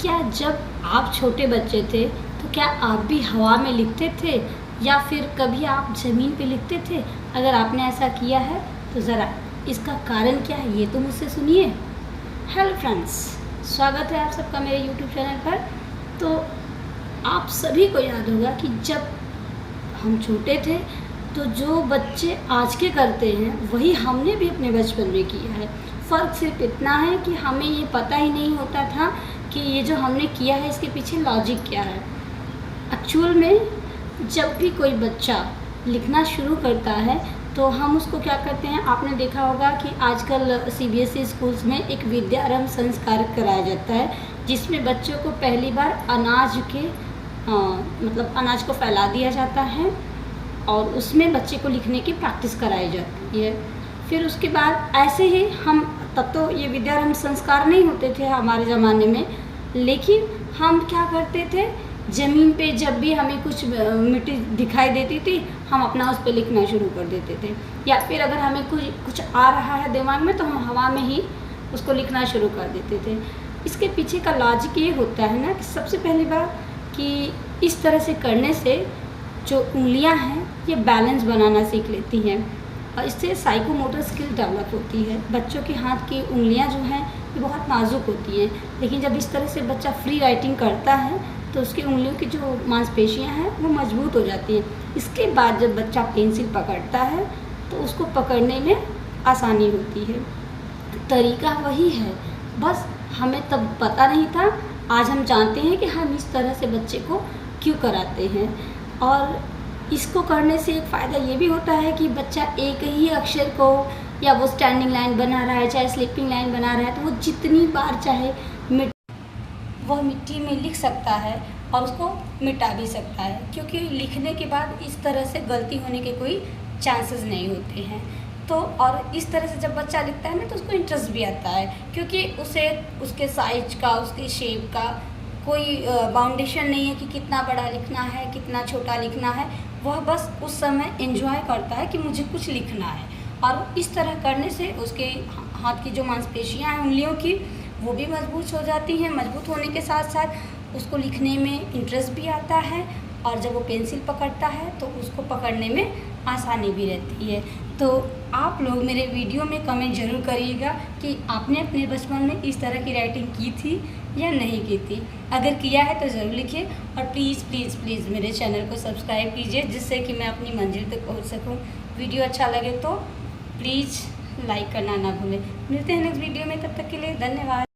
क्या जब आप छोटे बच्चे थे तो क्या आप भी हवा में लिखते थे या फिर कभी आप ज़मीन पे लिखते थे? अगर आपने ऐसा किया है तो ज़रा इसका कारण क्या है ये तो मुझसे सुनिए। हेलो फ्रेंड्स, स्वागत है आप सबका मेरे यूट्यूब चैनल पर। तो आप सभी को याद होगा कि जब हम छोटे थे तो जो बच्चे आज के करते हैं वही हमने भी अपने बचपन में किया है। फ़र्क सिर्फ इतना है कि हमें ये पता ही नहीं होता था कि ये जो हमने किया है इसके पीछे लॉजिक क्या है। एक्चुअल में जब भी कोई बच्चा लिखना शुरू करता है तो हम उसको क्या करते हैं, आपने देखा होगा कि आजकल सीबीएसई स्कूल्स में एक विद्यारंभ संस्कार कराया जाता है जिसमें बच्चों को पहली बार अनाज के अनाज को फैला दिया जाता है और उसमें बच्चे को लिखने की प्रैक्टिस कराई जाती है। फिर उसके बाद ऐसे ही हम तब तो ये विद्यारंभ संस्कार नहीं होते थे हमारे ज़माने में, लेकिन हम क्या करते थे, ज़मीन पे जब भी हमें कुछ मिट्टी दिखाई देती थी हम अपना उस पर लिखना शुरू कर देते थे। या फिर अगर हमें कुछ आ रहा है दिमाग में तो हम हवा में ही उसको लिखना शुरू कर देते थे। इसके पीछे का लॉजिक ये होता है ना कि सबसे पहली बात कि इस तरह से करने से जो उंगलियां हैं ये बैलेंस बनाना सीख लेती हैं और इससे साइकोमोटर स्किल डेवलप होती है। बच्चों के हाथ की उंगलियां जो हैं ये बहुत नाजुक होती हैं, लेकिन जब इस तरह से बच्चा फ्री राइटिंग करता है तो उसकी उंगलियों की जो मांसपेशियां हैं वो मजबूत हो जाती हैं। इसके बाद जब बच्चा पेंसिल पकड़ता है तो उसको पकड़ने में आसानी होती है। तरीका वही है, बस हमें तब पता नहीं था, आज हम जानते हैं कि हम इस तरह से बच्चे को क्यों कराते हैं। और इसको करने से एक फ़ायदा ये भी होता है कि बच्चा एक ही अक्षर को, या वो स्टैंडिंग लाइन बना रहा है चाहे स्लीपिंग लाइन बना रहा है, तो वो जितनी बार चाहे वह मिट्टी में लिख सकता है और उसको मिटा भी सकता है, क्योंकि लिखने के बाद इस तरह से गलती होने के कोई चांसेस नहीं होते हैं। तो और इस तरह से जब बच्चा लिखता है ना तो उसको इंटरेस्ट भी आता है, क्योंकि उसे उसके साइज का, उसके शेप का कोई बाउंडेशन नहीं है कि कितना बड़ा लिखना है कितना छोटा लिखना है। वह बस उस समय एंजॉय करता है कि मुझे कुछ लिखना है, और इस तरह करने से उसके हाथ की जो मांसपेशियां हैं उंगलियों की वो भी मजबूत हो जाती हैं। मजबूत होने के साथ साथ उसको लिखने में इंटरेस्ट भी आता है, और जब वो पेंसिल पकड़ता है तो उसको पकड़ने में आसानी भी रहती है। तो आप लोग मेरे वीडियो में कमेंट ज़रूर करिएगा कि आपने अपने बचपन में इस तरह की राइटिंग की थी या नहीं की थी। अगर किया है तो ज़रूर लिखिए, और प्लीज़ प्लीज़ प्लीज़ मेरे चैनल को सब्सक्राइब कीजिए जिससे कि मैं अपनी मंजिल तक पहुंच सकूं। वीडियो अच्छा लगे तो प्लीज़ लाइक करना ना भूलें। मिलते हैं नेक्स्ट वीडियो में, तब तक के लिए धन्यवाद।